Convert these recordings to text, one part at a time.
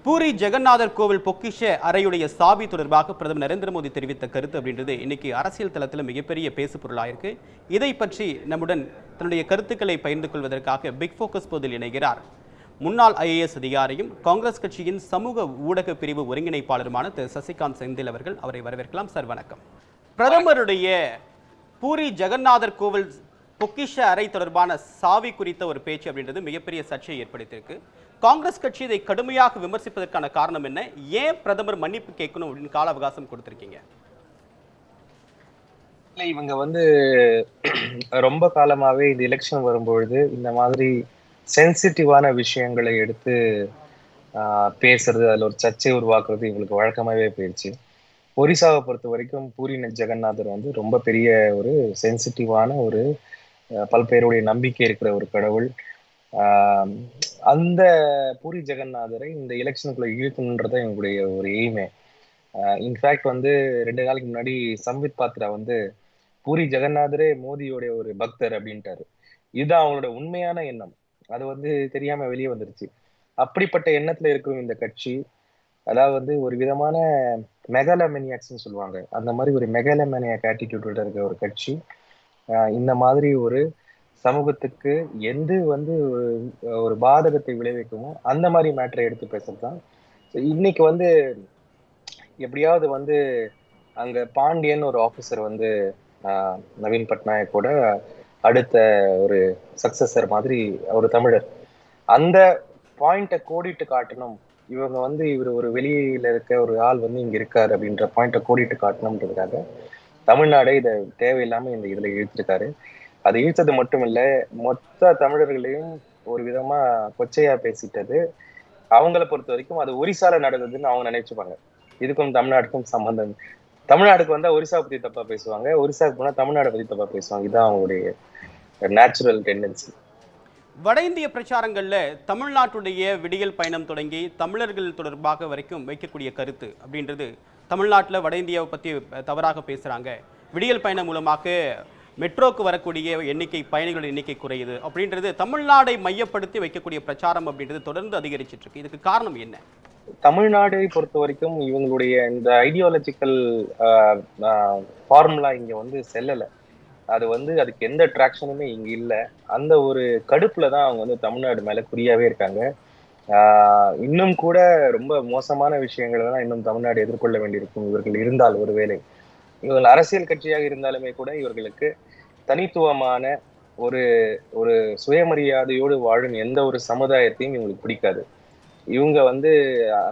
பூரி ஜெகநாதர் கோவில் பொக்கிஷ அறையுடைய சாவி தொடர்பாக பிரதமர் நரேந்திர மோடி தெரிவித்த கருத்து அப்படின்றது இன்னைக்கு அரசியல் தளத்தில் மிகப்பெரிய பேசு பொருளாயிருக்கு. இதை பற்றி நம்முடன் தன்னுடைய கருத்துக்களை பகிர்ந்து கொள்வதற்காக பிக் ஃபோக்கஸ் போதில் இணைகிறார் முன்னாள் ஐஏஎஸ் அதிகாரியும் காங்கிரஸ் கட்சியின் சமூக ஊடக பிரிவு ஒருங்கிணைப்பாளருமான திரு சசிகாந்த் செந்தில் அவர்கள். அவரை வரவேற்கலாம். சார் வணக்கம். பிரதமருடைய பூரி ஜெகநாதர் கோவில் பொக்கிஷ அறை தொடர்பான சாவி குறித்த ஒரு பேச்சு அப்படின்றது மிகப்பெரிய சர்ச்சையை ஏற்படுத்தியிருக்கு. காங்கிரஸ் கட்சி இதை கடுமையாக விமர்சிப்பதற்கான காரணம் என்ன? ஏன் பிரதமர் மன்னிப்பு கேட்கணும் அப்படின்னு கால அவகாசம் கொடுத்திருக்கீங்க? இவங்க ரொம்ப காலமாவே இந்த எலெக்ஷன் வரும்பொழுது இந்த மாதிரி சென்சிட்டிவான விஷயங்களை எடுத்து பேசுறது, அதுல ஒரு சர்ச்சை உருவாக்குறது இவங்களுக்கு வழக்கமாவே போயிடுச்சு. ஒரிசாவை பொறுத்த வரைக்கும் பூரி ஜெகநாதர் ரொம்ப பெரிய ஒரு சென்சிட்டிவான ஒரு பல்பேருடைய நம்பிக்கை இருக்கிற ஒரு கடவுள். அந்த பூரி ஜெகநாதரை இந்த எலெக்ஷனுக்குள்ள இழுக்கணுன்றத எங்களுடைய ஒரு எய்மே. இன்ஃபேக்ட் 2 நாளைக்கு முன்னாடி சம்பித் பாத்ரா பூரி ஜெகநாதரே மோடியோடைய ஒரு பக்தர் அப்படின்ட்டாரு. இதுதான் அவங்களோட உண்மையான எண்ணம். அது தெரியாம வெளியே வந்துருச்சு. அப்படிப்பட்ட எண்ணத்துல இருக்கும் இந்த கட்சி, அதாவது ஒரு விதமான மெகாலமேனியாக்ஸ்ன்னு சொல்லுவாங்க, அந்த மாதிரி ஒரு மெகாலமேனியாக் ஆட்டிடியூட்ல இருக்க ஒரு கட்சி இந்த மாதிரி ஒரு சமூகத்துக்கு எந்த ஒரு பாதகத்தை விளைவிக்குமோ அந்த மாதிரி மேட்டரை எடுத்து பேசுறதுதான். இன்னைக்கு எப்படியாவது அங்க பாண்டியன் ஒரு ஆபீசர் நவீன் பட்நாயக்கோட அடுத்த ஒரு சக்சஸர் மாதிரி ஒரு தமிழர், அந்த பாயிண்ட கோடிட்டு காட்டணும். இவங்க இவர் ஒரு வெளியில இருக்க ஒரு ஆள் இங்க இருக்காரு அப்படின்ற பாயிண்ட கோடிட்டு காட்டணும்ன்றதுக்காக தமிழ்நாடே இதை தேவையில்லாம இந்த இதுல இழுத்திருக்காரு. அது இழுத்தது மட்டும் இல்ல, மொத்த தமிழர்களையும் ஒரு விதமா கொச்சையா பேசிட்டது. அவங்கள பொறுத்த வரைக்கும் அது ஒரிசால நடந்ததுன்னு அவங்க நினைச்சுப்பாங்க. இதுக்கும் தமிழ்நாட்டுக்கும் சம்பந்தம். தமிழ்நாடுக்கு வந்தா ஒரிசா பத்தி தப்பா பேசுவாங்க, ஒரிசாவுக்கு போனா தமிழ்நாடு பத்தி தப்பா பேசுவாங்க. இதுதான் அவங்களுடைய நேச்சுரல் டெண்டன்சி. வட இந்திய பிரச்சாரங்கள்ல தமிழ்நாட்டுடைய விடியல் பயணம் தொடங்கி தமிழர்கள் தொடர்பாக வரைக்கும் வைக்கக்கூடிய கருத்து அப்படின்றது, தமிழ்நாட்டில் வட இந்தியாவை பற்றி தவறாக பேசுகிறாங்க, விடியல் பயணம் மூலமாக மெட்ரோக்கு வரக்கூடிய பயணிகளின் எண்ணிக்கை குறையுது அப்படின்றது தமிழ்நாடை மையப்படுத்தி வைக்கக்கூடிய பிரச்சாரம் அப்படின்றது தொடர்ந்து அதிகரிச்சிட்டு இருக்கு. இதுக்கு காரணம் என்ன? தமிழ்நாடை பொறுத்த வரைக்கும் இவங்களுடைய இந்த ஐடியாலஜிக்கல் ஃபார்முலா இங்க செல்லலை. அதுக்கு எந்த ட்ராக்ஷனுமே இங்க இல்லை. அந்த ஒரு கடுப்புலதான் அவங்க தமிழ்நாடு மேல குறியாவே இருக்காங்க. இன்னும் கூட ரொம்ப மோசமான விஷயங்களை தான் இன்னும் தமிழ்நாடு எதிர்கொள்ள வேண்டியிருக்கும் இவர்கள் இருந்தால். ஒருவேளை இவர்கள் அரசியல் கட்சியாக இருந்தாலுமே கூட இவர்களுக்கு தனித்துவமான ஒரு ஒரு சுயமரியாதையோடு வாழும் எந்த ஒரு சமுதாயத்தையும் இவங்களுக்கு பிடிக்காது. இவங்க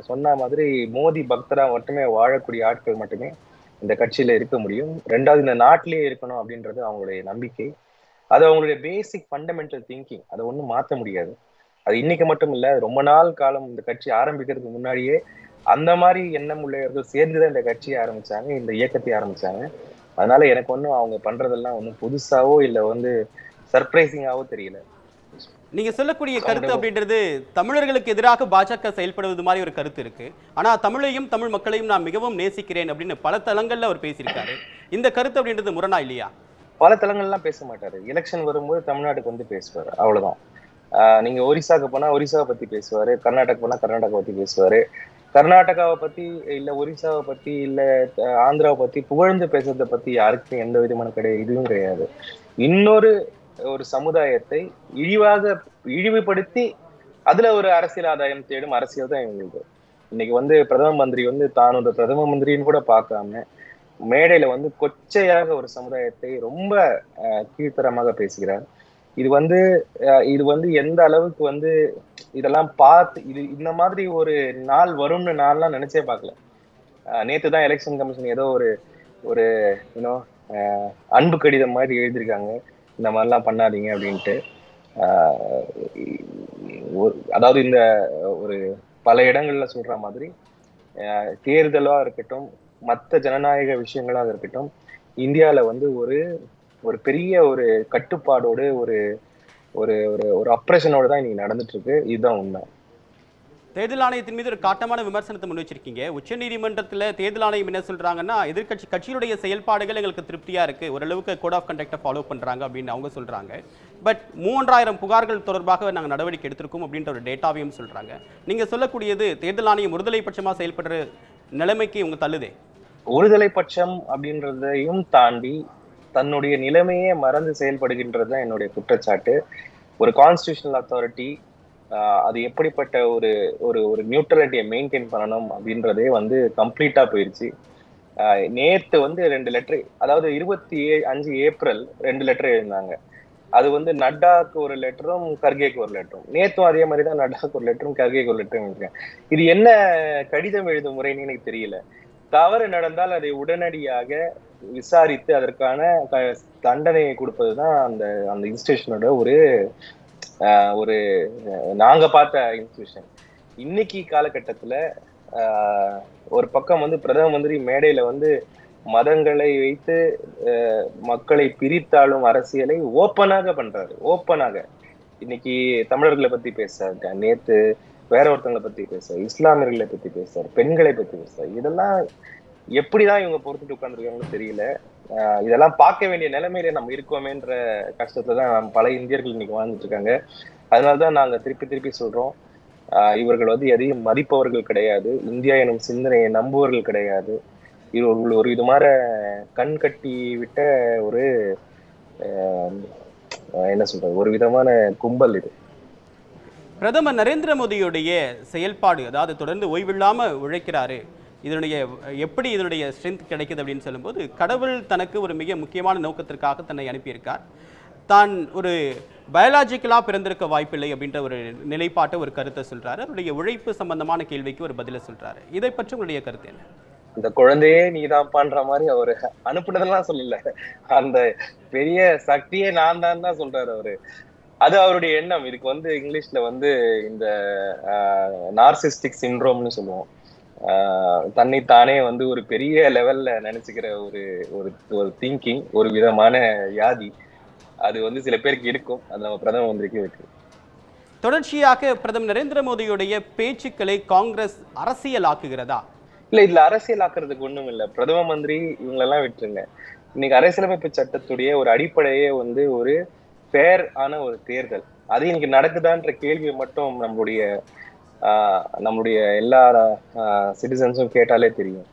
சொன்ன மாதிரி மோடி பக்தரா மட்டுமே வாழக்கூடிய ஆட்கள் மட்டுமே இந்த கட்சியில இருக்க முடியும். ரெண்டாவது, இந்த நாட்டிலேயே இருக்கணும் அப்படின்றது அவங்களுடைய நம்பிக்கை. அது அவங்களுடைய பேசிக் ஃபண்டமெண்டல் திங்கிங். அதை ஒன்றும் மாற்ற முடியாது. அது இன்னைக்கு மட்டும் இல்ல, ரொம்ப நாள் காலம் இந்த கட்சி ஆரம்பிக்கிறதுக்கு முன்னாடியே அந்த மாதிரி எண்ணம் உள்ளவர்கள் சேர்ந்துதான் இந்த கட்சியை ஆரம்பிச்சாங்க, இந்த இயக்கத்தை ஆரம்பிச்சாங்க. அதனால எனக்கு அவங்க பண்றதெல்லாம் புதுசாவோ இல்ல சர்ப்ரைசிங்காவோ தெரியல. நீங்க சொல்லக்கூடிய கருத்து அப்படின்றது தமிழர்களுக்கு எதிராக பாஜக செயல்படுவது மாதிரி ஒரு கருத்து இருக்கு. ஆனா தமிழையும் தமிழ் மக்களையும் நான் மிகவும் நேசிக்கிறேன் அப்படின்னு பல தளங்கள்ல அவர் பேசியிருக்காரு. இந்த கருத்து அப்படின்றது முரணா இல்லையா? பல தளங்கள்லாம் பேச மாட்டாரு. எலெக்ஷன் வரும்போது தமிழ்நாட்டுக்கு பேசுவாரு, அவ்வளவுதான். நீங்க ஒரிசாவுக்கு போனா ஒரிசாவை பத்தி பேசுவாரு, கர்நாடகா போனா கர்நாடகா பத்தி பேசுவாரு. கர்நாடகாவை பத்தி இல்ல ஒரிசாவை பத்தி இல்ல ஆந்திராவை பத்தி புகழ்ந்து பேசுறதை பத்தி யாருக்கும் எந்த விதமான இதுவும் கிடையாது. இன்னொரு ஒரு சமுதாயத்தை இழிவுபடுத்தி அதுல ஒரு அரசியல் ஆதாயம் தேடும் அரசியல் தான் இவங்களுக்கு. இன்னைக்கு பிரதம மந்திரி தான் ஒரு பிரதம மந்திரின்னு கூட பார்க்காம மேடையில கொச்சையாக ஒரு சமுதாயத்தை ரொம்ப கீழ்த்தரமாக பேசுகிறார். இது எந்த அளவுக்கு இதெல்லாம் பார்த்து இந்த மாதிரி ஒரு நாள் வரும்னு நான்லாம் நினைச்சே பார்க்கல. நேத்துதான் எலெக்ஷன் கமிஷன் ஏதோ ஒரு அன்பு கடிதம் மாதிரி எழுதியிருக்காங்க, இந்த மாதிரிலாம் பண்ணாதீங்க அப்படின்ட்டு. அதாவது இந்த ஒரு பல இடங்கள்ல சொல்ற மாதிரி தேர்தலா இருக்கட்டும், மற்ற ஜனநாயக விஷயங்களாக இருக்கட்டும், இந்தியால ஒரு பெரிய ஒரு கட்டுப்பாடோடு ஒரு ஒரு ஒரு அப்ரேஷனோட தான் இன்னைக்கு நடந்துட்டு இருக்கு. இதுதான் உண்மை. தேர்தல் ஆணையத்தின் மீது ஒரு காட்டமான விமர்சனத்தை முன் வச்சிருக்கீங்க. உச்சநீதிமன்றத்தில் தேர்தல் ஆணையம் என்ன சொல்றாங்கன்னா, கட்சியுடைய செயல்பாடுகள் எங்களுக்கு திருப்தியா இருக்கு, ஓரளவுக்கு கோட் ஆஃப் கண்டக்டை ஃபாலோ பண்றாங்க அப்படின்னு அவங்க சொல்றாங்க. பட் 3000 புகார்கள் தொடர்பாக நாங்கள் நடவடிக்கை எடுத்திருக்கோம் அப்படின்ற ஒரு டேட்டாவையும் சொல்றாங்க. நீங்க சொல்லக்கூடியது தேர்தல் ஆணையம் ஒருதலை பட்சமா செயல்படுற நிலைமைக்கு இவங்க தள்ளுதே. ஒருதலை பட்சம் அப்படின்றதையும் தாண்டி தன்னுடைய நிலைமையே மறந்து செயல்படுகின்றது தான் என்னுடைய குற்றச்சாட்டு. ஒரு கான்ஸ்டிடியூஷனல் அத்தாரிட்டி அது எப்படிப்பட்ட ஒரு ஒரு ஒரு நியூட்ரலிட்டியை மெயின்டைன் பண்ணணும் அப்படின்றதே வந்து கம்ப்ளீட்டா போயிருச்சு. நேத்து வந்து 2 லெட்டர், அதாவது 25 ஏப்ரல் 2 லெட்டர் எழுதினாங்க. அது வந்து நட்டாக்கு ஒரு லெட்டரும் கர்கேக்கு ஒரு லெட்டரும். நேத்தும் அதே மாதிரி தான் நட்டாக்கு ஒரு லெட்டரும் கர்கேக்கு ஒரு லெட்டரும் எழுதிருக்கேன். இது என்ன கடிதம் எழுதும் முறைன்னு எனக்கு தெரியல. தவறு நடந்தால் அதை உடனடியாக விசாரித்து அதற்கான தண்டனையை கொடுப்பதுதான் அந்த அந்த இன்ஸ்டிடியூஷனோட ஒரு ஒரு நாங்க பார்த்த இன்ஸ்டிடியூஷன். இன்னைக்கு காலகட்டத்துல ஒரு பக்கம் வந்து பிரதம மந்திரி மேடையில வந்து மதங்களை வைத்து மக்களை பிரித்தாளும் அரசியலை ஓப்பனாக பண்றாரு. ஓப்பனாக இன்னைக்கு தமிழர்களை பத்தி பேசுறாரு, நேத்து வேற ஒருத்தவங்களை பத்தி பேசுறாரு, இஸ்லாமியர்களை பத்தி பேசுறாரு, பெண்களை பத்தி பேசுறாரு. இதெல்லாம் எப்படிதான் இவங்க பொறுத்துட்டு உட்கார்ந்துருக்காங்கன்னு தெரியல. இதெல்லாம் பார்க்க வேண்டிய நிலைமையில நம்ம இருக்கோமேன்ற கஷ்டத்துல தான் பல இந்தியர்கள் இன்னைக்கு வாழ்ந்துட்டு இருக்காங்க. அதனாலதான் நாங்க திருப்பி திருப்பி சொல்றோம், இவர்கள் வந்து எதையும் மதிப்பவர்கள் கிடையாது, இந்தியா எனும் சிந்தனையை நம்புவர்கள் கிடையாது. இவர்கள் ஒரு விதமான கண் கட்டி விட்ட ஒரு என்ன சொல்றது, ஒரு விதமான கும்பல் இது. பிரதமர் நரேந்திர மோடியுடைய செயல்பாடு, அதாவது தொடர்ந்து ஓய்வில்லாம உழைக்கிறாரு, எப்படி இதனுடைய ஸ்ட்ரென்த் கிடைக்குது அப்படின்னு சொல்லும்போது, கடவுள் தனக்கு ஒரு மிக முக்கியமான நோக்கத்திற்காக தன்னை அனுப்பியிருக்கார், தான் ஒரு பயாலஜிக்கலாக பிறந்திருக்க வாய்ப்பில்லை அப்படின்ற ஒரு நிலைப்பாட்டை, ஒரு கருத்தை சொல்றாரு. அவருடைய உழைப்பு சம்பந்தமான கேள்விக்கு ஒரு பதிலை சொல்றாரு. இதை பற்றி உங்களுடைய கருத்து என்ன? இந்த குழந்தையே நீதான் பண்ற மாதிரி அவரு அனுப்புனதெல்லாம் சொல்லல, அந்த பெரிய சக்தியே நான் தான் சொல்றாரு அவரு. அது அவருடைய எண்ணம். இதுக்கு வந்து இங்கிலீஷ்ல வந்து இந்த நார்சிஸ்டிக் சிண்ட்ரோம்னு சொல்லுவோம். தன்னைத்தானே வந்து ஒரு பெரிய லெவல்ல நினைச்சுக்கிற ஒரு ஒரு திங்கிங், ஒரு விதமான வியாதி. அது வந்து சில பேருக்கு இருக்கும், அது நம்ம பிரதம மந்திரிக்கு இருக்கு. தொடர்ச்சியாக பிரதமர் நரேந்திர மோடியுடைய பேச்சுக்களை காங்கிரஸ் அரசியலாக்குகிறதா? இல்ல, இதுல அரசியலாக்குறதுக்கு ஒண்ணும் இல்ல. பிரதம மந்திரி இவங்களெல்லாம் விட்டுருங்க. இன்னைக்கு அரசியலமைப்பு சட்டத்துடைய ஒரு அடிப்படையே வந்து ஒரு ஃபேர் ஆன ஒரு தேர்தல். அது இன்னைக்கு நடக்குதான்ற கேள்வியை மட்டும் நம்மளுடைய எல்லா சிட்டிசன்ஸும் கேட்டாலே தெரியும்.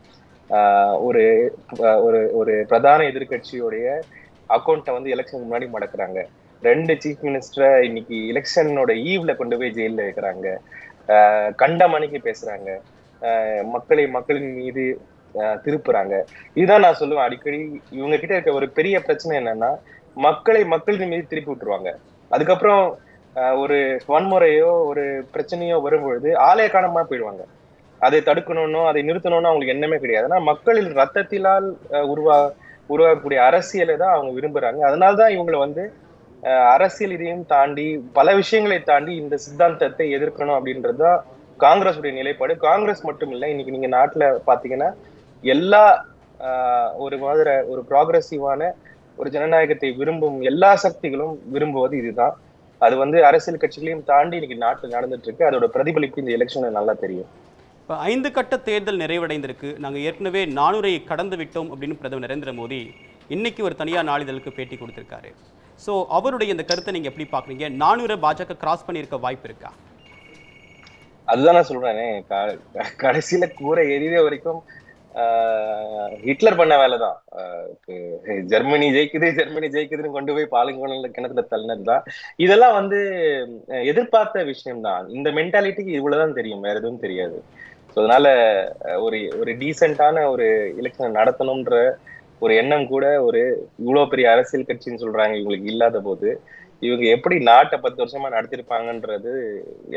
ஒரு ஒரு பிரதான எதிர்கட்சியோடைய அக்கௌண்ட்டை வந்து எலெக்ஷனுக்கு முன்னாடி மடக்குறாங்க. 2 சீஃப் மினிஸ்டரை இன்னைக்கு எலெக்ஷனோட ஈவ்ல கொண்டு போய் ஜெயில வைக்கிறாங்க. கண்டமணிக்கு பேசுறாங்க, மக்களின் மீது திருப்புறாங்க. இதுதான் நான் சொல்லுவேன் அடிக்கடி. இவங்க கிட்ட இருக்க ஒரு பெரிய பிரச்சனை என்னன்னா, மக்களின் மீது திருப்பி விட்டுருவாங்க. அதுக்கப்புறம் ஒரு வன்முறையோ ஒரு பிரச்சனையோ வரும்பொழுது ஆலய காணாம போயிடுவாங்க. அதை தடுக்கணும்னோ அதை நிறுத்தணும்னு அவங்களுக்கு எண்ணமே கிடையாது. ஆனா மக்களின் ரத்தத்திலால் உருவாகக்கூடிய அரசியலை தான் அவங்க விரும்புறாங்க. அதனால்தான் இவங்களை வந்து அரசியல் இதையும் தாண்டி பல விஷயங்களை தாண்டி இந்த சித்தாந்தத்தை எதிர்க்கணும் அப்படின்றதுதான் காங்கிரஸ் உடைய நிலைப்பாடு. காங்கிரஸ் மட்டும் இல்லை, இன்னைக்கு நீங்க நாட்டுல பாத்தீங்கன்னா எல்லா ஒரு ப்ராக்ரஸிவான ஒரு ஜனநாயகத்தை விரும்பும் எல்லா சக்திகளும் விரும்புவது இதுதான். அது வந்து அரசியல் கட்சிகளையும் தாண்டி இன்னைக்கு நாட்டில் நடந்துட்டு இருக்கு. அதோட பிரதிபலிப்பு இந்த எலெக்ஷன்ல நல்லா தெரியும். இப்போ 5 கட்ட தேர்தல் நிறைவடைந்திருக்கு, நாங்கள் ஏற்கனவே 400 கடந்து விட்டோம் அப்படின்னு பிரதமர் நரேந்திர மோடி இன்னைக்கு ஒரு தனியார் நாளிதழுக்கு பேட்டி கொடுத்திருக்காரு. ஸோ அவருடைய இந்த கருத்தை நீங்க எப்படி பாக்குறீங்க? 400 பாஜக கிராஸ் பண்ணியிருக்க வாய்ப்பு இருக்கா? அதுதான் நான் சொல்றேனே, கடைசியில கூரை எரித வரைக்கும் ஹிட்லர் பண்ண வேலைதான். ஜெர்மனி ஜெயிக்குதுன்னு கொண்டு போய் பாலங்கோண கிணத்துல தள்ளினதுதான். இதெல்லாம் வந்து எதிர்பார்த்த விஷயம்தான். இந்த மென்டாலிட்டிக்கு இவ்வளவுதான் தெரியும், வேற எதுவும் தெரியாது. ஸோ அதனால ஒரு டீசென்டான ஒரு எலெக்ஷன் நடத்தணும்ன்ற ஒரு எண்ணம் கூட இவ்வளவு பெரிய அரசியல் கட்சின்னு சொல்றாங்க இவங்களுக்கு இல்லாத போது இவங்க எப்படி நாட்டை 10 வருஷமா நடத்திருப்பாங்கன்றது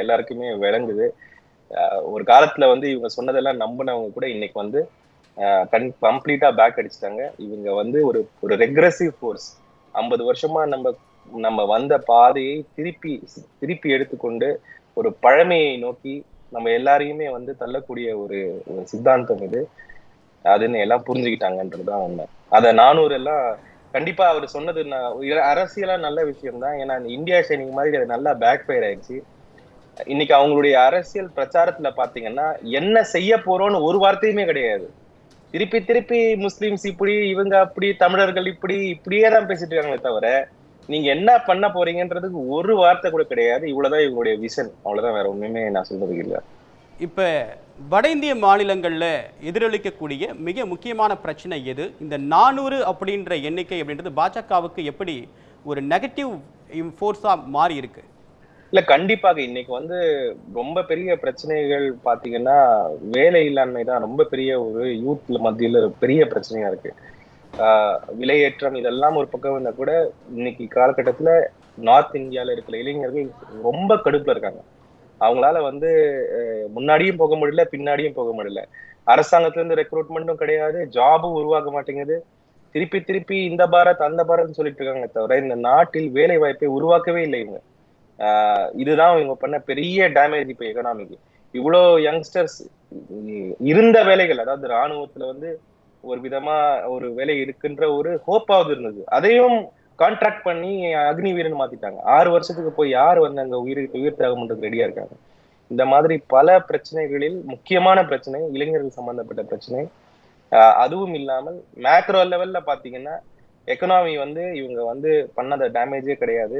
எல்லாருக்குமே விளங்குது. ஒரு காலத்துல வந்து இவங்க சொன்னதெல்லாம் நம்பினவங்க கூட இன்னைக்கு வந்து கம்ப்ளீட்டா பேக் அடிச்சுட்டாங்க. இவங்க வந்து ஒரு ரெக்ரெசிவ் ஃபோர்ஸ். 50 வருஷமா நம்ம வந்த பாதையை திருப்பி எடுத்துக்கொண்டு ஒரு பழமையை நோக்கி நம்ம எல்லாரையுமே வந்து தள்ளக்கூடிய ஒரு சித்தாந்தம் இது. அதுன்னு எல்லாம் புரிஞ்சுக்கிட்டாங்கன்றதுதான் உண்மை. அதை 400 எல்லாம் கண்டிப்பா அவர் சொன்னது அரசியலா நல்ல விஷயம் தான். ஏன்னா இந்தியா ஷைனிங் மாதிரி அது நல்லா பேக் ஃபயர் ஆயிடுச்சு. இன்னைக்கு அவங்களுடைய அரசியல் பிரச்சாரத்துல பாத்தீங்கன்னா என்ன செய்ய போறோம்னு ஒரு வார்த்தையுமே கிடையாது. திருப்பி திருப்பி முஸ்லிம்ஸ் இப்படி, இவங்க அப்படி, தமிழர்கள் இப்படி இப்படியே தான் பேசிட்டு இருக்காங்களே தவிர நீங்க என்ன பண்ண போறீங்கன்றதுக்கு ஒரு வார்த்தை கூட கிடையாது. இவ்வளவுதான் இவங்களுடைய விஷன். அவ்வளவுதான், வேற ஒண்ணுமே நான் சொல்றதுக்கு இல்ல. இப்ப வட இந்திய மாநிலங்கள்ல எதிரொலிக்கக்கூடிய மிக முக்கியமான பிரச்சனை எது? இந்த 400 அப்படின்ற எண்ணிக்கை அப்படின்றது பாஜகவுக்கு எப்படி ஒரு நெகட்டிவ் ஃபோர்ஸா மாறி இருக்கு? இல்ல, கண்டிப்பாக இன்னைக்கு வந்து ரொம்ப பெரிய பிரச்சனைகள் பாத்தீங்கன்னா வேலை இல்லாண்மை தான் ரொம்ப பெரிய ஒரு யூத்ல மத்தியில பெரிய பிரச்சனையா இருக்கு. விலையேற்றம் இதெல்லாம் ஒரு பக்கம் இருந்தா கூட இன்னைக்கு காலகட்டத்துல நார்த் இந்தியால இருக்கிற இளைஞர்கள் ரொம்ப கடுப்புல இருக்காங்க. அவங்களால வந்து முன்னாடியும் போக முடியல, பின்னாடியும் போக முடியல. அரசாங்கத்துல இருந்து ரெக்ரூட்மெண்ட்டும் கிடையாது, ஜாபும் உருவாக மாட்டேங்குது. திருப்பி திருப்பி இந்த பாரத் அந்த பாரத்னு சொல்லிட்டு இருக்காங்க தவிர இந்த நாட்டில் வேலை வாய்ப்பை உருவாக்கவே இல்லை இவங்க. இதுதான் இவங்க பண்ண பெரிய டேமேஜ் இப்ப எக்கனாமிக்கு. இவ்வளோ யங்ஸ்டர்ஸ் இருந்த வேலைகள், அதாவது ராணுவத்துல வந்து ஒரு விதமா ஒரு வேலை இருக்குன்ற ஒரு ஹோப்பாவது இருந்தது, அதையும் கான்ட்ராக்ட் பண்ணி அக்னி வீரன் மாத்திட்டாங்க. 6 வருஷத்துக்கு போய் யார் வந்து அங்க உயிர் தியாகம் பண்றதுக்கு ரெடியா இருக்காங்க? இந்த மாதிரி பல பிரச்சனைகளில் முக்கியமான பிரச்சனை இளைஞர்கள் சம்பந்தப்பட்ட பிரச்சனை. அதுவும் இல்லாமல் மேக்ரோ லெவல்ல பாத்தீங்கன்னா எக்கனாமி வந்து இவங்க வந்து பண்ணத டேமேஜே கிடையாது.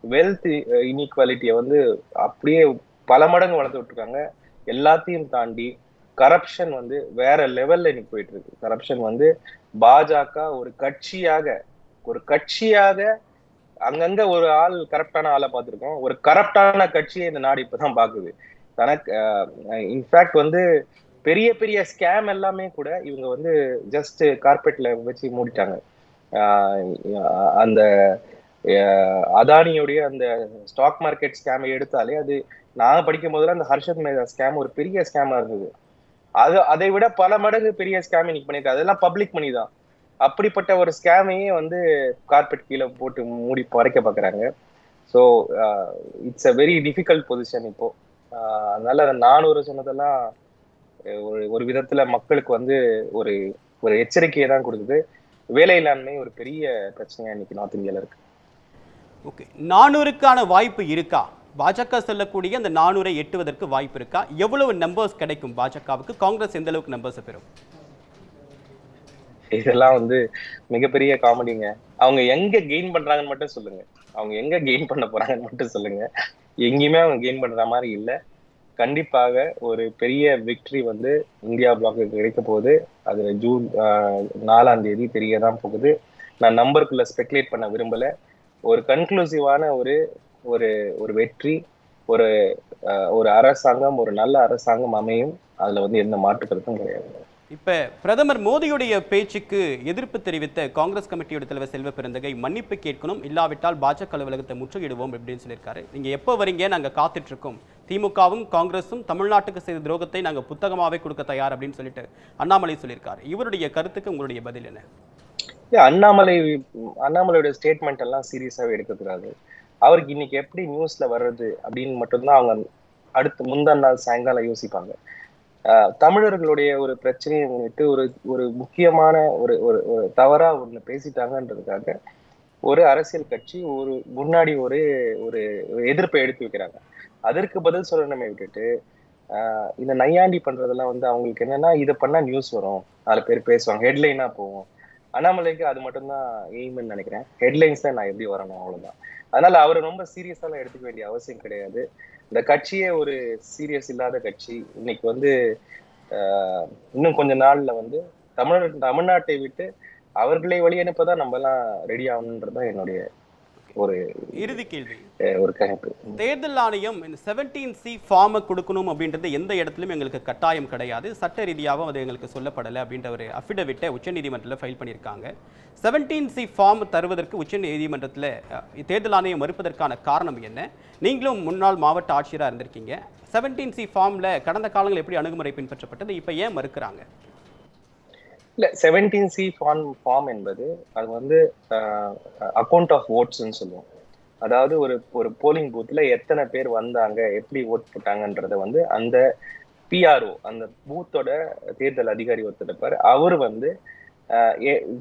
வெல்த் இன்இக்வாலிட்டியை வந்து அப்படியே பல மடங்கு வளர்த்து விட்டுருக்காங்க. எல்லாத்தையும் தாண்டி கரப்ஷன் வந்து வேற லெவல்ல இன்னைக்கு போயிட்டு இருக்கு. கரப்ஷன் வந்து பாஜக ஒரு கட்சியாக அங்கங்க ஒரு ஆள் கரப்டான ஆளை பார்த்திருக்கோம். ஒரு கரப்டான கட்சியை இந்த நாடு இப்பதான் பாக்குது. தனக்கு இன்ஃபேக்ட் வந்து பெரிய பெரிய ஸ்கேம் எல்லாமே கூட இவங்க வந்து ஜஸ்ட் கார்பெட்ல வச்சு மூடிட்டாங்க. அந்த அதானியுடைய அந்த ஸ்டாக் மார்க்கெட் ஸ்கேமை எடுத்தாலே அது நான் படிக்கும் போதுல அந்த ஹர்ஷத் மேதா ஸ்கேம் ஒரு பெரிய ஸ்கேமா இருந்தது. அதை விட பல மடங்கு பெரிய ஸ்கேம் இன்னைக்கு பண்ணிருக்காங்க. அதெல்லாம் பப்ளிக் மணி தான். அப்படிப்பட்ட ஒரு ஸ்கேமையே வந்து கார்பெட் கீழே போட்டு மூடி பறைக்க பாக்குறாங்க. So it's a very difficult position இப்போ. அதனால 400 சொன்னதெல்லாம் ஒரு விதத்துல மக்களுக்கு வந்து ஒரு ஒரு எச்சரிக்கையை தான் கொடுக்குது. வேலையில்லாண்மை ஒரு பெரிய பிரச்சனையா இன்னைக்கு நார்த் இந்தியால இருக்கு. ஓகே, 400க்கான வாய்ப்பு இருக்கா? பாஜக சொல்லக்கூடிய அந்த 400 எட்டுவதற்கு வாய்ப்பு இருக்கா? எவ்வளவு நம்பர்ஸ் கிடைக்கும் பாஜகவுக்கு? காங்கிரஸ் எந்த அளவுக்கு நம்பர்ஸ் பெறும்? இதெல்லாம் வந்து மிகப்பெரிய காமெடிங்க. அவங்க எங்க கெயின் பண்றாங்கன்னு மட்டும் சொல்லுங்க. அவங்க எங்க கெயின் பண்ண போறாங்கன்னு மட்டும் சொல்லுங்க. எங்கேயுமே அவங்க கெயின் பண்ற மாதிரி இல்லை. கண்டிப்பாக ஒரு பெரிய விக்டரி வந்து இந்தியா பிளாக்கு கிடைக்க போகுது. அதுல ஜூன் 4ஆம் தேதி தெரியதான் போகுது. நான் நம்பருக்குள்ள ஸ்பெகுலேட் பண்ண விரும்பல. ஒரு கன்க்ளூசிவான ஒரு ஒரு ஒரு வெற்றி, ஒரு ஒரு அரசாங்கம், ஒரு நல்ல அரசாங்கம் அமையும். அதுல வந்து எந்த மாற்று கருத்தும் கிடையாது. இப்ப பிரதமர் மோடியுடைய பேச்சுக்கு எதிர்ப்பு தெரிவித்த காங்கிரஸ் கமிட்டியோட தலைவர் செல்வ பெருந்தகை மன்னிப்பு கேட்கணும், இல்லாவிட்டால் பாஜக அலுவலகத்தை முற்றுகிடுவோம் அப்படின்னு சொல்லியிருக்காரு. நீங்க எப்போ வரீங்க, நாங்க காத்துட்டு இருக்கோம், திமுகவும் காங்கிரஸும் தமிழ்நாட்டுக்கு செய்த துரோகத்தை நாங்க புத்தகமாவே கொடுக்க தயார் அப்படின்னு சொல்லிட்டு அண்ணாமலை சொல்லியிருக்காரு. இவருடைய கருத்துக்கு உங்களுடைய பதில் என்ன? அண்ணாமலையோட ஸ்டேட்மெண்ட் எல்லாம் சீரியஸாவே எடுக்கக்கூடாது. அவருக்கு இன்னைக்கு எப்படி நியூஸ்ல வர்றது அப்படின்னு மட்டும்தான் அவங்க அடுத்து முந்தா நாள் சாயங்காலம் யோசிப்பாங்க. தமிழர்களுடைய ஒரு பிரச்சனையை முன்னிட்டு ஒரு ஒரு முக்கியமான ஒரு ஒரு தவறா ஒண்ணு பேசிட்டாங்கன்றதுக்காக ஒரு அரசியல் கட்சி ஒரு முன்னாடி ஒரு ஒரு எதிர்ப்பை எடுத்து வைக்கிறாங்க. அதற்கு பதில் சொல்லணுமே விட்டுட்டு இந்த நையாண்டி பண்றதெல்லாம் வந்து அவங்களுக்கு என்னன்னா, இதை பண்ணா நியூஸ் வரும், 4 பேர் பேசுவாங்க, ஹெட்லைனா போவோம். அண்ணாமலைக்கு அது மட்டும்தான் எய்ம்னு நினைக்கிறேன். ஹெட்லைன்ஸ்ல நான் எப்படி வரணும், அவ்வளவுதான். அதனால அவரை ரொம்ப சீரியஸாலாம் எடுத்துக்க வேண்டிய அவசியம் கிடையாது. இந்த கட்சியே ஒரு சீரியஸ் இல்லாத கட்சி. இன்னைக்கு வந்து இன்னும் கொஞ்ச நாள்ல வந்து தமிழ்நாட்டை விட்டு அவர்களை வழி அனுப்பதான் நம்ம எல்லாம் ரெடி ஆகணுன்றதான் என்னுடைய ஒரு இறுதி கேள்வி. ஒரு கணிப்பு. தேர்தல் ஆணையம் இந்த 17C ஃபார்மை கொடுக்கணும் அப்படின்றது எந்த இடத்துலையும் எங்களுக்கு கட்டாயம் கிடையாது, சட்ட ரீதியாகவும் அது எங்களுக்கு சொல்லப்படலை அப்படின்ற ஒரு அஃபிடவிட்டை உச்சநீதிமன்றத்தில் ஃபைல் பண்ணியிருக்காங்க. 17C ஃபார்ம் தருவதற்கு உச்சநீதிமன்றத்தில் தேர்தல் ஆணையம் மறுப்பதற்கான காரணம் என்ன? நீங்களும் முன்னாள் மாவட்ட ஆட்சியராக இருந்திருக்கீங்க. 17C ஃபார்மில் கடந்த காலங்கள் எப்படி அணுகுமுறை பின்பற்றப்பட்டது, இப்போ ஏன் மறுக்கிறாங்க? இல்ல, 17C ஃபார்ம் என்பது அது வந்து அக்கௌண்ட் ஆஃப் ஓட்ஸ்ன்னு சொல்லுவோம். அதாவது ஒரு போலிங் பூத்ல எத்தனை பேர் வந்தாங்க, எப்படி ஓட் போட்டாங்கன்றத வந்து அந்த பிஆர்ஓ, அந்த பூத்தோட தேர்தல் அதிகாரி ஒருத்தர் இருப்பார். அவர் வந்து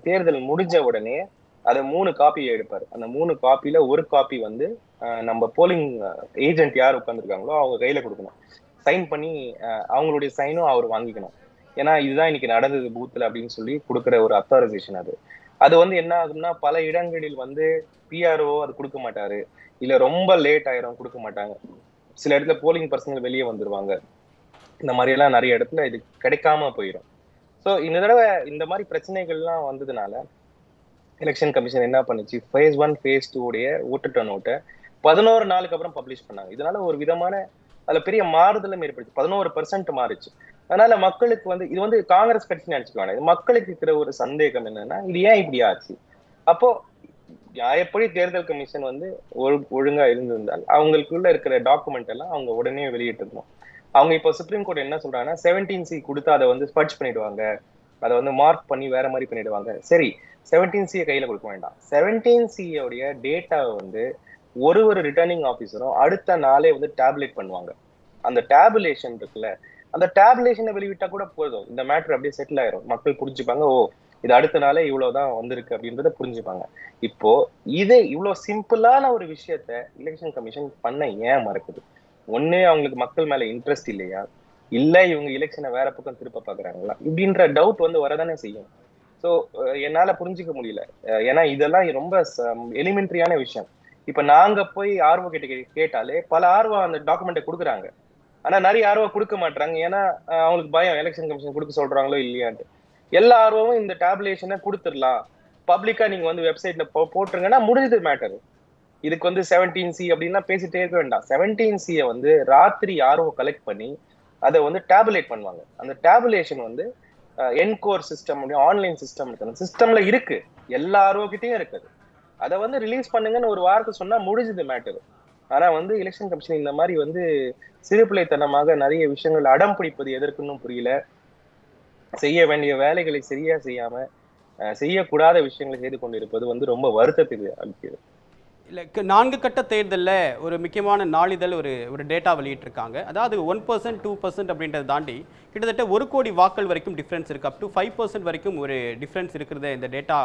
தேர்தல் முடிஞ்ச உடனே அதை 3 காப்பியை எடுப்பார். அந்த 3 காப்பியில ஒரு காப்பி வந்து நம்ம போலிங் ஏஜென்ட் யார் உட்காந்துருக்காங்களோ அவங்க கையில கொடுக்கணும். சைன் பண்ணி அவங்களுடைய சைனும் அவர் வாங்கிக்கணும். ஏன்னா இதுதான் இன்னைக்கு நடந்தது பூத்துல அப்படின்னு சொல்லி கொடுக்குற ஒரு அத்தாரைசேஷன் அது. அது வந்து என்ன ஆகும்னா பல இடங்களில் வந்து பிஆர்ஓ அது கொடுக்க மாட்டாரு, இல்ல ரொம்ப லேட் ஆயிரும், கொடுக்க மாட்டாங்க. சில இடத்துல போலிங் பர்சனல் வெளியே வந்துருவாங்க. இந்த மாதிரி எல்லாம் நிறைய இடத்துல இது கிடைக்காம போயிடும். ஸோ இந்த தடவை இந்த மாதிரி பிரச்சனைகள்லாம் வந்ததுனால எலெக்ஷன் கமிஷன் என்ன பண்ணுச்சு, ஃபேஸ் 1 ஃபேஸ் 2 உடைய ஓட்டு டர்ன் அவுட்டை 11 நாளுக்கு அப்புறம் பப்ளிஷ் பண்ணாங்க. இதனால ஒரு விதமான அதுல பெரிய மாறுதலும் ஏற்படுச்சு. 11% மாறுச்சு. அதனால மக்களுக்கு வந்து இது வந்து காங்கிரஸ் கட்சி நினைச்சுக்குவாங்க. இது மக்களுக்கு இருக்கிற ஒரு சந்தேகம் என்னன்னா, இது ஏன் இப்படி ஆச்சு? அப்போ எப்படி தேர்தல் கமிஷன் வந்து ஒழுங்கா இருந்திருந்தால் அவங்களுக்குள்ள இருக்கிற டாக்குமெண்ட் எல்லாம் அவங்க உடனே வெளியிட்டிருந்தோம். அவங்க இப்போ சுப்ரீம் கோர்ட் என்ன சொல்றாங்கன்னா 17C கொடுத்து அதை வந்து ஸ்பட்ச் பண்ணிடுவாங்க, அதை வந்து மார்க் பண்ணி வேற மாதிரி பண்ணிடுவாங்க. சரி, 17C கையில கொடுக்க வேண்டாம். 17C உடைய டேட்டாவை வந்து ஒரு ரிட்டர்னிங் ஆபீசரும் அடுத்த நாளே வந்து டேப்லெட் பண்ணுவாங்க. அந்த டேபுலேஷன் இருக்குல்ல, அந்த டேபுலேஷனை வெளியிட்டா கூட போதும், இந்த மேட்டர் அப்படியே செட்டில் ஆயிரும். மக்கள் புரிஞ்சுப்பாங்க, ஓ இது அடுத்த நாளே இவ்வளவுதான் வந்திருக்கு அப்படின்றத புரிஞ்சுப்பாங்க. இப்போ இது இவ்வளவு சிம்பிளான ஒரு விஷயத்த எலெக்ஷன் கமிஷன் பண்ண ஏன் மறக்குது? ஒண்ணு அவங்களுக்கு மக்கள் மேல இன்ட்ரெஸ்ட் இல்லையா, இல்ல இவங்க எலெக்ஷனை வேற பக்கம் திருப்ப பாக்குறாங்களா, இப்படின்ற டவுட் வந்து வரதானே செய்யும். ஸோ என்னால புரிஞ்சுக்க முடியல. ஏன்னா இதெல்லாம் ரொம்ப எலிமெண்ட்ரியான விஷயம். இப்ப நாங்க போய் ஆர்வம் கேட்டாலே பல ஆர்வம் அந்த டாக்குமெண்ட்டை கொடுக்குறாங்க. ஆனா நிறைய ஆர்வம் கொடுக்க மாட்டாங்க. ஏன்னா அவங்களுக்கு பயம், எலெக்ஷன் கமிஷன் கொடுக்க சொல்றாங்களோ இல்லையான்ட்டு. எல்லா ஆர்வமும் இந்த டேபுலேஷனை கொடுத்துடலாம், பப்ளிக்கா நீங்க வந்து வெப்சைட்ல போட்டுருங்கன்னா முடிஞ்சது மேட்டர். இதுக்கு வந்து 17C அப்படின்னா பேசிட்டே இருக்க வேண்டாம். 17C வந்து ராத்திரி ஆர்வம் கலெக்ட் பண்ணி அதை வந்து டேபுலேட் பண்ணுவாங்க. அந்த டேபுலேஷன் வந்து என்கோர் சிஸ்டம் ஆன்லைன் சிஸ்டம் இருக்கு, அந்த சிஸ்டம்ல இருக்கு, எல்லா ஆர்வக்கிட்டையும் இருக்குது. அதை வந்து ரிலீஸ் பண்ணுங்கன்னு ஒரு வார்த்தை சொன்னா முடிஞ்சது மேட்டர். ஆனா வந்து எலெக்ஷன் கமிஷன் இந்த மாதிரி வந்து சிறுபிள்ளைத்தனமாக நிறைய விஷயங்கள் அடம் பிடிப்பது எதற்குன்னு புரியல. செய்ய வேண்டிய வேலைகளை சரியா செய்யாம செய்யக்கூடாத விஷயங்களை செய்து கொண்டிருப்பது வந்து ரொம்ப வருத்தத்துக்கு அளிக்கிறது. இல்லை, 4 கட்ட தேர்தலில் ஒரு முக்கியமான நாளிதழ் ஒரு டேட்டா வெளியிட்டிருக்காங்க. அதாவது 1%, 2% அப்படின்றத தாண்டி கிட்டத்தட்ட 1 கோடி வாக்கள் வரைக்கும் டிஃப்ரென்ஸ் இருக்குது. அப் டு 5% வரைக்கும் ஒரு டிஃப்ரென்ஸ் இருக்கிறத இந்த டேட்டா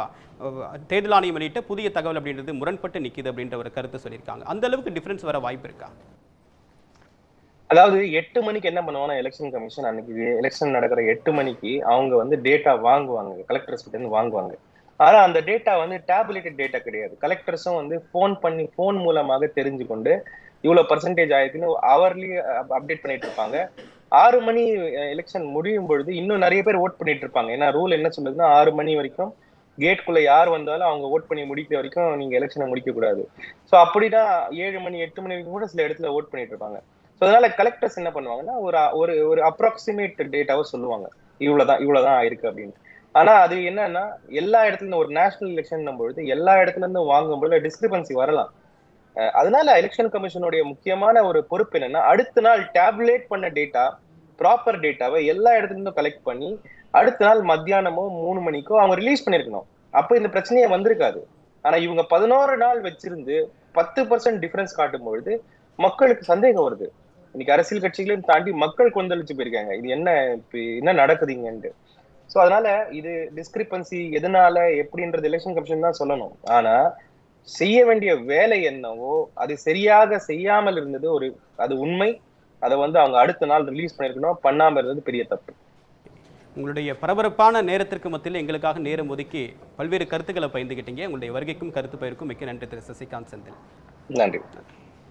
தேர்தல் ஆணையம் வெளியிட்ட புதிய தகவல் அப்படின்றது முரண்பட்டு நிற்கிது அப்படின்ற ஒரு கருத்தை சொல்லியிருக்காங்க. அந்த அளவுக்கு டிஃப்ரென்ஸ் வர வாய்ப்பு இருக்கா? அதாவது 8 மணிக்கு என்ன பண்ணுவாங்கன்னா எலெக்ஷன் கமிஷன் அன்னைக்கு எலெக்ஷன் நடக்கிற 8 மணிக்கு அவங்க வந்து டேட்டா வாங்குவாங்க, கலெக்டர்ஸ் கிட்ட இருந்து வாங்குவாங்க. ஆனா அந்த டேட்டா வந்து டேபுலேட்டட் டேட்டா கிடையாது. கலெக்டர்ஸும் வந்து போன் மூலமாக தெரிஞ்சு கொண்டு இவ்வளவு பர்சன்டேஜ் ஆயிருக்குன்னு அவர்லி அப்டேட் பண்ணிட்டு இருப்பாங்க. 6 மணி எலெக்ஷன் முடியும் பொழுது இன்னும் நிறைய பேர் ஓட் பண்ணிட்டு இருப்பாங்க. ஏன்னா ரூல் என்ன சொல்லுதுன்னா 6 மணி வரைக்கும் கேட்குள்ள யார் வந்தாலும் அவங்க ஓட் பண்ணி முடிக்கிற வரைக்கும் நீங்க எலெக்ஷனை முடிக்க கூடாது. ஸோ அப்படிதான் 7 மணி 8 மணி வரைக்கும் கூட சில இடத்துல ஓட் பண்ணிட்டு இருப்பாங்க. ஸோ அதனால கலெக்டர்ஸ் என்ன பண்ணுவாங்கன்னா ஒரு அப்ராக்சிமேட் டேட்டாவை சொல்லுவாங்க, இவ்வளவுதான் ஆயிருக்கு அப்படின்னு. ஆனா அது என்னன்னா எல்லா இடத்துல இருந்து ஒரு நேஷனல் எலெக்ஷன் பொழுது எல்லா இடத்துல இருந்து வாங்கும்போது டிஸ்கிரிபன்சி வரலாம். அதனால எலெக்ஷன் கமிஷனுடைய முக்கியமான ஒரு பொறுப்பு என்னன்னா அடுத்த நாள் டேபுலேட் பண்ண டேட்டா, ப்ராப்பர் டேட்டாவை எல்லா இடத்துல இருந்தும் கலெக்ட் பண்ணி அடுத்த நாள் மத்தியானமோ 3 மணிக்கோ அவங்க ரிலீஸ் பண்ணிருக்கணும். அப்ப இந்த பிரச்சனையே வந்திருக்காது. ஆனா இவங்க 11 நாள் வச்சிருந்து 10% டிஃபரன்ஸ் காட்டும் பொழுது மக்களுக்கு சந்தேகம் வருது. இன்னைக்கு அரசியல் கட்சிகளையும் தாண்டி மக்கள் கொந்தளிச்சு போயிருக்காங்க, இது என்ன நடக்குதுங்கன்ட்டு. சோ அதனால இது டிஸ்கிரிபன்சி எதனால எப்படின்றது எலெக்ஷன் கமிஷன் தான் சொல்லணும். ஆனா செய்ய வேண்டிய வேலை என்னவோ அது சரியாக செய்யாமல் இருந்தது அது உண்மை. அதை வந்து அவங்க அடுத்த நாள் ரிலீஸ் பண்ணிருக்கணும், பண்ணாம இருந்தது பெரிய தப்பு. உங்களுடைய பரபரப்பான நேரத்திற்கு மத்தியில் எங்களுக்காக நேரம் ஒதுக்கி பல்வேறு கருத்துக்களை பகிர்ந்துக்கிட்டீங்க. உங்களுடைய வருகைக்கும் கருத்து பயிருக்கும் மிக்க நன்றி திரு சசிகாந்த் செந்தில். நன்றி.